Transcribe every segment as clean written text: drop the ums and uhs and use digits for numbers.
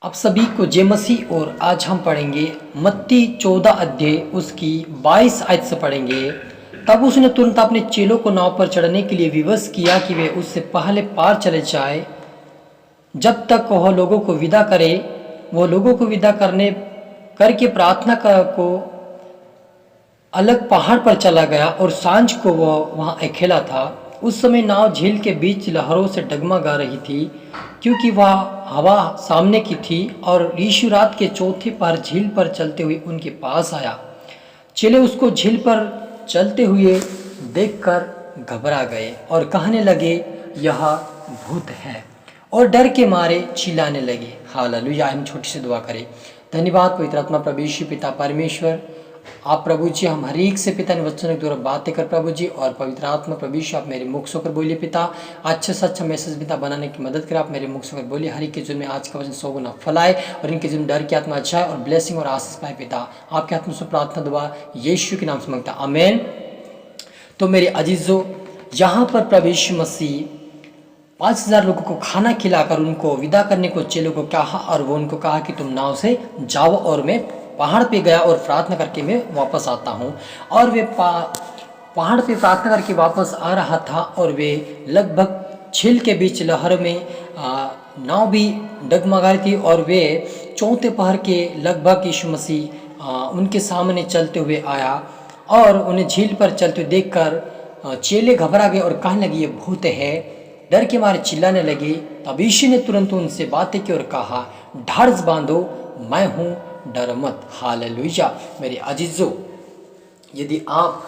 आप सभी को जय मसीह। और आज हम पढ़ेंगे मत्ती 14 अध्याय उसकी 22 आयत से पढ़ेंगे। तब उसने तुरंत अपने चेलों को नाव पर चढ़ने के लिए विवश किया कि वे उससे पहले पार चले जाए जब तक वह लोगों को विदा करे। वह लोगों को विदा करके प्रार्थना को अलग पहाड़ पर चला गया और सांझ को वह वहाँ अकेला था। उस समय नाव झील के बीच लहरों से डगमगा रही थी क्योंकि वह हवा सामने की थी। और यीशु रात के चौथे पहर झील पर चलते हुए उनके पास आया। चेले उसको झील पर चलते हुए देखकर घबरा गए और कहने लगे, यह भूत है, और डर के मारे चिल्लाने लगे। हालेलुया। हम छोटी सी दुआ करें। धन्यवाद पवित्र आत्मा प्रभु यीशु पिता परमेश्वर, आप प्रभु जी हम हर एक से पिता ने वचन के द्वारा बातें कर प्रभु जी, और पवित्र आत्मा प्रभु यीशु आप मेरे मुख से होकर बोलिए पिता। अच्छे से अच्छा मैसेज पिता बनाने की मदद करें। आप मेरे मुख से होकर बोलिए, हर एक के जीवन में आज का वचन 100 गुना फैलाए और इनके जीवन डर की आत्मा अच्छा है और ब्लेसिंग और आशीष पाए पिता। आपके हाथ में से प्रार्थना दुआ यीशु के नाम से मांगता, आमीन। तो मेरे अजीजों, यहाँ पर प्रभु यीशु मसीह 5000 लोगों को खाना खिलाकर उनको विदा करने को चेलों को कहा, और वो उनको कहा कि तुम नाव से जाओ और मैं पहाड़ पे गया और प्रार्थना करके मैं वापस आता हूँ। और वे पहाड़ पे प्रार्थना करके वापस आ रहा था और वे लगभग झील के बीच लहर में नाव भी डगमगा रही थी। और वे चौथे पहर के लगभग यीशु मसीह उनके सामने चलते हुए आया और उन्हें झील पर चलते हुए देखकर चेले घबरा गए और कहने लगे, ये भूत है, डर के मारे चिल्लाने लगे। तब यीशु ने तुरंत उनसे बातें की और कहा, ढाढ़स बांधो, मैं हूँ, डर मत। हालेलुया। मेरे अजीजों, यदि आप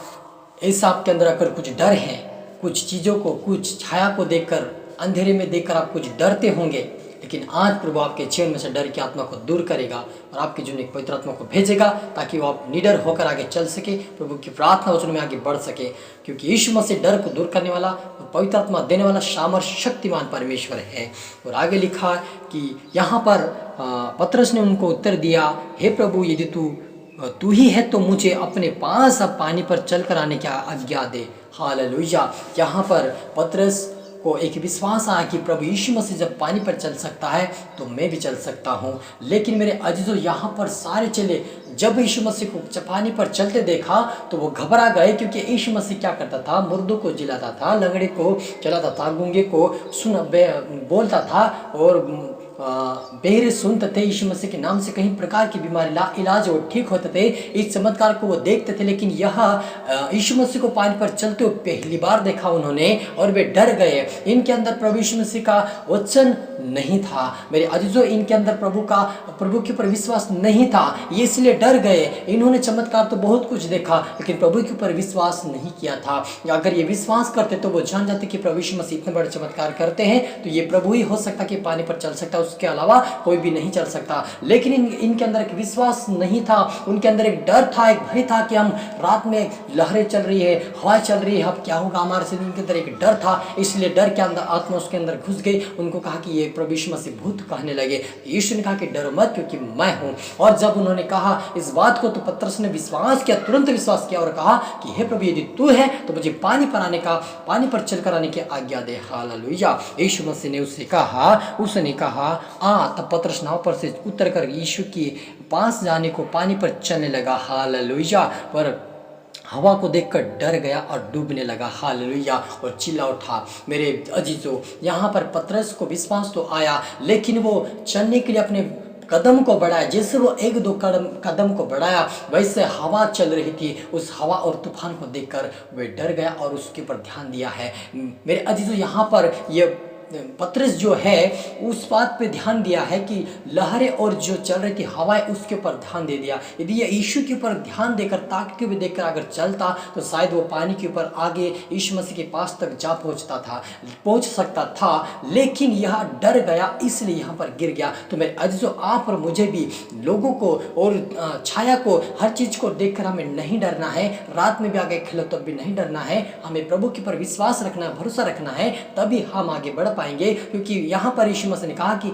ऐसा आपके अंदर अगर कुछ डर है, कुछ चीज़ों को, कुछ छाया को देखकर, अंधेरे में देखकर आप कुछ डरते होंगे, लेकिन आज प्रभु आपके जीवन में से डर की आत्मा को दूर करेगा और आपके जीवन में पवित्र आत्मा को भेजेगा ताकि वो आप निडर होकर आगे चल सके, प्रभु की प्रार्थना वचन में आगे बढ़ सके। क्योंकि यीशु मसीह डर को दूर करने वाला और पवित्र आत्मा देने वाला सामर्थ्य शक्तिमान परमेश्वर है। और आगे लिखा कि यहाँ पर पतरस ने उनको उत्तर दिया, हे प्रभु, यदि तू ही है तो मुझे अपने पास अब पानी पर चलकर आने की आज्ञा दे। हालेलुया। यहाँ पर पतरस को एक विश्वास आया कि प्रभु यीशु मसीह जब पानी पर चल सकता है तो मैं भी चल सकता हूँ। लेकिन मेरे अजीजों, यहाँ पर सारे चेले जब यीशु मसीह को पानी पर चलते देखा तो वो घबरा गए, क्योंकि यीशु मसीह क्या करता था, मुर्दों को जिलाता था, लंगड़े को चलाता था, गूंगे को बोलता था और बहरे सुनते थे। यीशु मसीह के नाम से कहीं प्रकार की बीमारी इलाज वो ठीक होते थे। इस चमत्कार को वो देखते थे। लेकिन यह यीशु मसीह को पानी पर चलते हुए पहली बार देखा उन्होंने और वे डर गए। इनके अंदर प्रभु यीशु मसीह का वचन नहीं था। मेरे अजीजों, इनके अंदर प्रभु के ऊपर विश्वास नहीं था, ये इसलिए डर गए। इन्होंने चमत्कार तो बहुत कुछ देखा लेकिन प्रभु के ऊपर विश्वास नहीं किया था। अगर ये विश्वास करते तो वो जान जाते कि प्रभु यीशु मसीह इतने बड़े चमत्कार करते हैं तो ये प्रभु ही हो सकता कि पानी पर चल सकता, उसके अलावा कोई भी नहीं चल सकता। लेकिन इनके अंदर एक विश्वास नहीं था, उनके अंदर एक डर था, एक भय था कि हम रात में लहरें चल रही है, हवा चल रही है, अब क्या होगा हमारे से। इनके अंदर एक डर था, इसलिए डर के अंदर आत्मा उसके अंदर घुस गई। उनको कहा कि ये प्रभु यीशु मसीह भूत कहने लगे। यीशु ने कहा कि डरो मत, क्योंकि मैं हूँ। और जब उन्होंने कहा इस बात को तो पतरस ने विश्वास किया, तुरंत विश्वास किया और कहा कि हे प्रभु, यदि तू है तो मुझे पानी पर चलकर आने की आज्ञा दे। हालेलुया। यीशु मसीह ने उसने कहा तब पतरस नाव पर से उतरकर यीशु के पास जाने को पानी पर चलने लगा। हालेलुया। पर हवा को देखकर डर गया और डूबने लगा। हालेलुया। और चिल्ला उठा। मेरे अजीजों, यहाँ पर पतरस को विश्वास तो आया, लेकिन वो चलने के लिए अपने कदम को बढ़ाया। जैसे वो एक दो कदम को बढ़ाया, वैसे हवा चल रही थी। उस हवा और तूफान को देखकर वे डर गया और उसके ऊपर ध्यान दिया है। मेरे अजीजों, यहाँ पर ये पतरस जो है उस बात पे ध्यान दिया है कि लहरें और जो चल रही थी हवाएं, उसके ऊपर ध्यान दे दिया। यदि ये यीशु के ऊपर ध्यान देकर, ताकते हुए देखकर अगर चलता तो शायद वो पानी के ऊपर आगे यीशु मसीह के पास तक जा पहुंच सकता था। लेकिन यह डर गया, इसलिए यहाँ पर गिर गया। तो मेरे अजीजों, आप और मुझे भी लोगों को और छाया को, हर चीज को देखकर हमें नहीं डरना है। रात में भी आगे खेलो तब भी नहीं डरना है। हमें प्रभु के ऊपर विश्वास रखना है, भरोसा रखना है, तभी हम आगे बढ़ पाएंगे, क्योंकि यहाँ पर यीशु मसीह ने कहा कि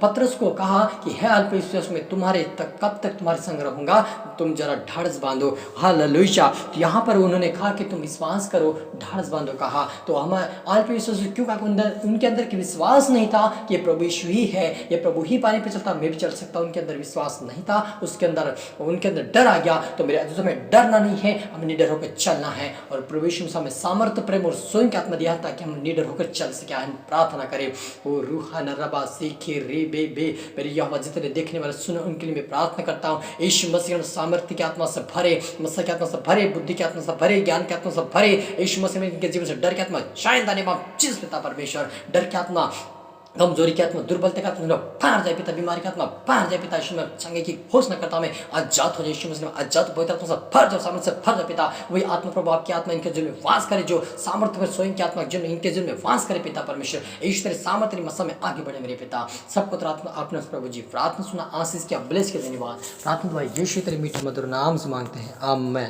पतरस को कहा कि है अल्पविश्वास में तुम्हारे तक कब तक तुम्हारे संग रहूंगा, तुम जरा ढाढ़स बांधो। हालेलुया। तो यहाँ पर उन्होंने कहा कि तुम विश्वास करो, ढाढ़स बांधो कहा। तो हम अल्पविश्वास क्यों कहा? उनके अंदर की विश्वास नहीं था कि ये प्रभु यीशु ही है, ये प्रभु ही पानी पे चलता, मैं भी चल सकता। उनके अंदर विश्वास नहीं था, उनके अंदर डर आ गया। तो मेरे अजीजों में डरना नहीं है, हमें निडर होकर चलना है। और प्रभु यीशु मसीह हमें सामर्थ्य, प्रेम और स्वयं की आत्मा दिया ताकि हम निडर होकर चल सके। हम प्रार्थना करें, ओ रूहा नरबा सीखे रे बे बे। मेरे यहोवा जितने देखने वाले सुने उनके लिए मैं प्रार्थना करता हूँ, यीशु मसीह सामर्थ्य की आत्मा से भरे, मसीह की आत्मा से भरे, बुद्धि की आत्मा से भरे, ज्ञान की आत्मा से भरे। यीशु मसीह में इनके जीवन से डर की आत्मा शायद आने में चीज पिता परमेश्वर, डर की आत्मा, कमजोरी की आत्मा, दुर्बलता का आत्मा बाहर जाए पिता, बीमारी का आत्मा बाहर जाए पिता। यीशु में संगे की घोषणा करता हूं, मैं आजाद हो जाए यीशु मसीह में, आजाद पवित्र आत्मा से भर जाओ, सामर्थ्य से भर जाओ पिता। वही आत्मा प्रभु आपकी आत्मा इनके जीवन में वास करे, जो सामर्थ्य पर स्वयं की आत्मा जीवन इनके जीवन में वास करे पिता परमेश्वर। यीशु तेरे सामर्थ्य मसा में आगे बढ़े मेरे पिता। सबको तो आत्मा आपने प्रभु जी प्रार्थना सुना, आशीष किया, ब्लेस के धन्यवाद। प्रार्थना दुआ यीशु तेरे मीठे मधुर नाम से मांगते हैं, आमीन।